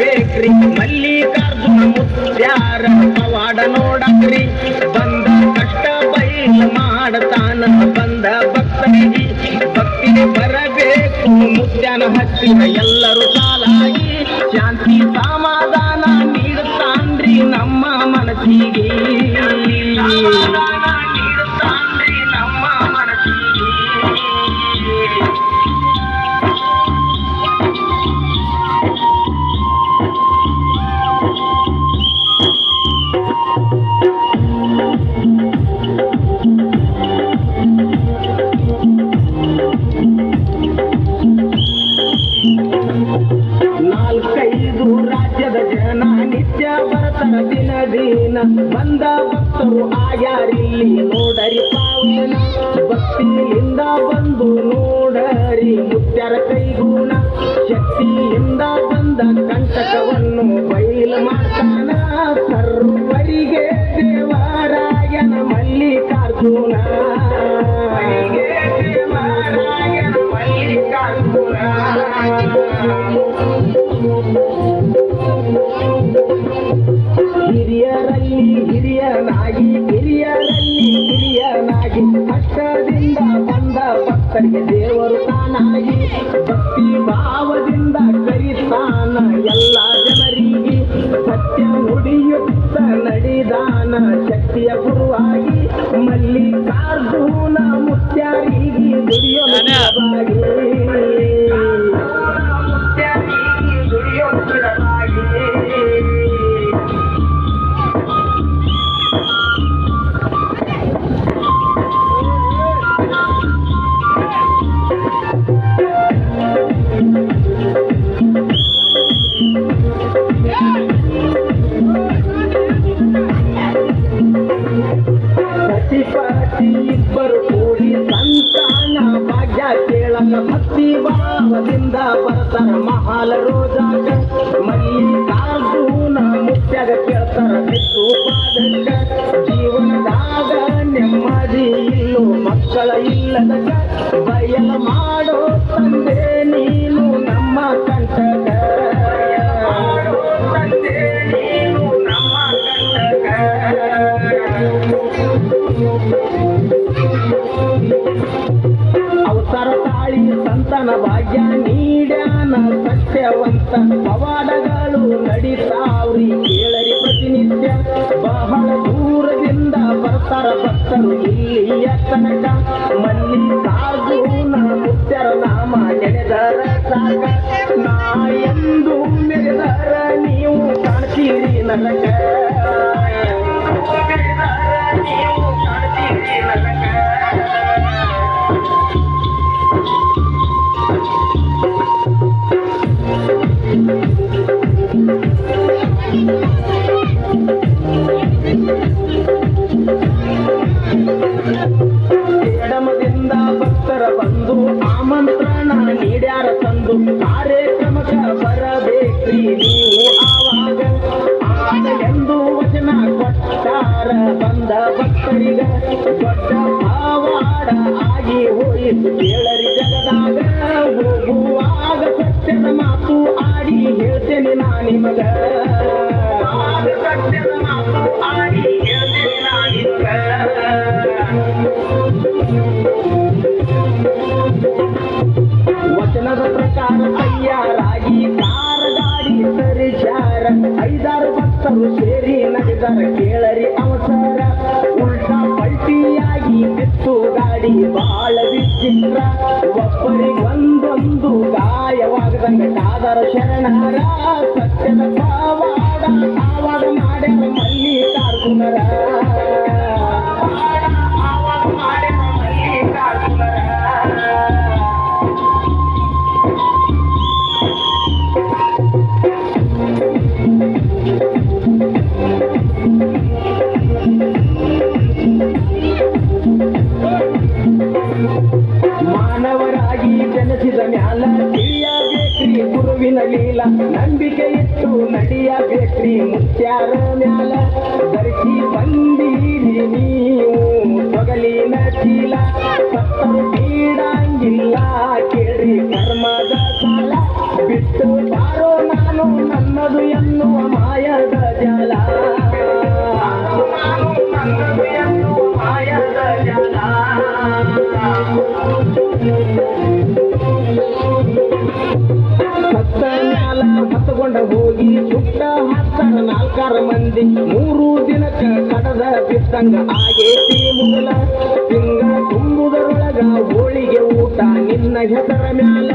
ಬರಬೇಕ್ರಿ ಮಲ್ಲಿಕಾರ್ಜುನ ಮುತ್ಯಾರ ಪವಾಡ ನೋಡಕ್ರಿ ಬಂದ ಕಷ್ಟ ಬೈಲ್ ಮಾಡತಾನ ಬಂದ ಭಕ್ತರಿಗೆ ಭಕ್ತಿ ಬರಬೇಕು ಮುತ್ಯಾನ ಹತ್ತಿರ ಎಲ್ಲರೂ ಸಾಲಾಗಿ ಶಾಂತಿ ಸಮಾಧಾನ ನೀಡುತ್ತಾನ್ರಿ ನಮ್ಮ ಮನಸ್ಸಿಗೆ ನೀಡುತ್ತಾನ್ರಿ ನಮ್ಮ ಮನಸ್ಸಿಗೆ ನಾಲ್ಕೈದು ರಾಜ್ಯದ ಜನ ನಿತ್ಯ ಬರ್ತಾರ ದಿನ ದಿನ ಬಂದ ಭಕ್ತರು ಆಗ್ಯಾರಿಲ್ಲಿ ನೋಡರಿ ಪಾವನ ಭಕ್ತಿಯಿಂದ ಬಂದು ನೋಡರಿ ಮುತ್ಯರ ಕೈಗುಣ ಶಕ್ತಿಯಿಂದ ಬಂದ ಕಂಟಕವನ್ನು ಬಯಲು ಮಾಡ್ತಾನ ಸರ್ವರಿಗೆ ದೇವರಾಯನ ಮಲ್ಲಿಕಾರ್ಜುನ ದೇವರಾಯನ ಮಲ್ಲಿಕಾರ್ಜುನ ಹಿರಿಯರಲ್ಲಿ ಹಿರಿಯನಾಗಿ ಹಿರಿಯನಾಗಿ ಕಷ್ಟದಿಂದ ಬಂದ ಭಕ್ತರಿಗೆ ದೇವರು ತಾನಾಗಿ ಭಕ್ತಿ ಭಾವದಿಂದ ಕರಿತಾನ ಎಲ್ಲ ಜನರಿಗೆ ಸತ್ಯ ನುಡಿಯುತ್ತ ನಡೆದಾನ ಶಕ್ತಿಯ ಗುರುವಾಗಿ ಮಲ್ಲಿಕಾರ್ಜುನ ಮುತ್ಯಾರಿಗೆ ದುಡಿಯೋದಾಗಿ ಇಬ್ಬರು ಕೂಡಿ ಸಂತಾನ ಭಾಗ್ಯ ಕೇಳಕ ಭಕ್ತಿ ಭಾವದಿಂದ ಬರ್ತಾರ ಮಹಾಲ ರೋಜಾಗ ಮಲ್ಲಿಕಾರ್ಜುನ ಮುತ್ಯಾಗ ಕೇಳ್ತಾರ ಬಿಟ್ಟು ಪಾದಕ ಜೀವನದಾಗ ನೆಮ್ಮದಿ ಇಲ್ಲೋ ಮಕ್ಕಳ ಇಲ್ಲದಕ ಬಯಲ ಮಾಡೋ ತಂದೆ ನೀನು ನಮ್ಮ ಕಂಟಕ ತಂದೆ ನೀನು ನಮ್ಮ ಕಂಟಕ ಅವಸರ ತಾಳಿ ಸಂತನ ಭಾಗ್ಯ ನೀಡ್ಯಾನ ಸತ್ಯವಂತ ಪವಾಡಗಳು ನಡೀತಾವ್ರಿ ಕೇಳರಿ ಪ್ರತಿನಿತ್ಯ ಬಹಳ ದೂರದಿಂದ ಬರ್ತಾರ ಭಕ್ತರು ಇಲ್ಲಿಯ ತನಕ ಮಲ್ಲಿಕಾರ್ಜುನ ಮುತ್ಯರ ನಾಮ ನೆನೆದರ ಸಾಕ ನಾ ಎಂದು ಮೆರೆದರ ನೀವು ಕಾಣ್ತೀರಿ ನರಕ ನೀವು ಕಾಣ್ತೀರಿ ನರಕ ಎಡಮದಿಂದ ಭಕ್ತರ ಬಂದು ಆಮಂತ್ರಣ ನೀಡ್ಯಾರ ತಂದು ಕಾರ್ಯಕ್ರಮಕ್ಕೆ ಬರಬೇಕ್ರಿ ನೀವು ಆವಾಗ ಎಂದು ವಚನ ಕೊಟ್ಟಾರ ಬಂದ ಭಕ್ತರಿಗ ದೊಡ್ಡ ಭಾವಾಡ ಆಗಿ ಹೋಯಿತು ಕೇಳರಿ ಜಗದಾಗ ಹೋಗುವಾಗ ಸತ್ಯದ ಮಾತು ಆಡಿ ಹೇಳ್ತೇನೆ ನಾ ನಿಮಗ ಸತ್ಯದ ಮಾತು ಆಡಿ ಹೇಳ್ತೇನೆ ನಾ ನಿಮಗ ವಚನದ ಪ್ರಕಾರ ತಯಾರಾಗಿ ಕಾರ ಗಾಡಿ ಸರಿಚಾರ ಐದಾರು ಭಕ್ತರು ಸೇರಿ ನಡೆದರ ಕೇಳರಿ ಅವಸರ ಉಲ್ಟಾ ಪಲ್ಟಿಯಾಗಿ ಬಿತ್ತು ಗಾಡಿ ಬಾಳ ವಿಚಿತ್ರ ಒಬ್ಬರಿಗೊಂದೊಂದು ಗಾಯವಾಗದಂಗ ಕಾದರ ಶರಣರ ಸತ್ಯದ ಪವಾಡ ಆವಾಗ ಮಾಡ್ಯಾರ ಮಲ್ಲಿಕಾರ್ಜುನರ ಆವಾಗ ಮಾಡ್ಯಾರ ಮಲ್ಲಿಕಾರ್ಜುನರ ಮಾನವರಾಗಿ ಜನಿಸಿದ ಮ್ಯಾಲ ತಿಳಿಯಬೇಕ್ರಿ ಗುರುವಿನ ಲೀಲ ನಂಬಿಕೆ ಇಟ್ಟು ನಡೆಯಬೇಕ್ರಿ ಮುತ್ಯಾರ ಮ್ಯಾಲ ಧರಿಸಿ ಬಂದೀರಿ ನೀವು ತೊಗಲಿನ ಚೀಲ ಸತ್ತರು ಬೀಡಂಗಿಲ್ಲ ಕೇಳ್ರಿ ಕರ್ಮದ ಸಾಲ ಬಿಟ್ಟು ಬಾರೋ ನಾನು ನನ್ನ ನನ್ನದು ಎನ್ನುವ ಮಾಯದ ಜಾಲ ನನ್ನದು ಎನ್ನುವ ಮಾಯದ ಜಾಲ ಸತ್ತ ಮ್ಯಾಲ ಹತ್ತಕೊಂಡ ಹೋಗಿ ಸುಟ್ಟ ಹತ್ತರ ನಾಲ್ಕರ ಮಂದಿ 3 ದಿನಕ್ಕ ಕಡದ ಬಿದ್ದಂಗ ಆಗೇತಿ ಮುಗಲ ತಿಂಗ ತುಂಬುದರೊಳಗ ಹೋಳಿಗೆ ಊಟ ನಿನ್ನ ಹೆಸರ ಮ್ಯಾಲ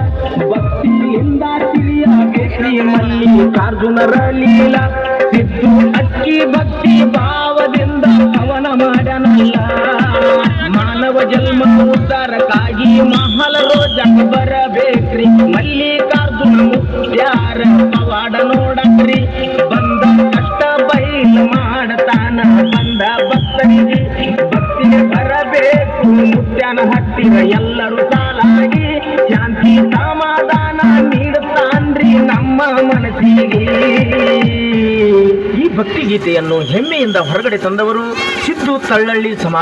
ಭಕ್ತಿಯಿಂದ ತಿಳಿಯಬೇಕ್ರಿ ಮಲ್ಲಿಕಾರ್ಜುನರ ಲೀಲ ಸಿದ್ದು ಅಕ್ಕಿ ಭಕ್ತಿ ಭಾವದಿಂದ ಅವನ ಮಾಡನಲ್ಲ ಮಾನವ ಜನ್ಮ ಉದ್ಧಾರಕ್ಕಾಗಿ ಮಹಲ ರೋಜಕ ಬರಬೇಕ್ರಿ ಮಲ್ಲಿಕಾರ್ಜುನ ಮುತ್ಯಾರ ಪವಾಡ ನೋಡಕ್ರಿ ಬಂದ ಕಷ್ಟ ಬೈಲ್ ಮಾಡತಾನ ಬಂದ ಭಕ್ತರಿಗೆ ಭಕ್ತಿಗೆ ಬರಬೇಕು ಮುತ್ಯಾನ ಹತ್ತಿರ ಎಲ್ಲರೂ ಸಾಲಾಗಿ ಶಾಂತಿ ಸಮಾಧಾನ ನೀಡುತ್ತಾನ್ರಿ ನಮ್ಮ ಮನಸ್ಸಿಗೆ. ಈ ಭಕ್ತಿಗೀತೆಯನ್ನು ಹೆಮ್ಮೆಯಿಂದ ಹೊರಗಡೆ ತಂದವರು ಸಿದ್ದು ತಳ್ಳಳ್ಳಿ ಸಮಾಜ.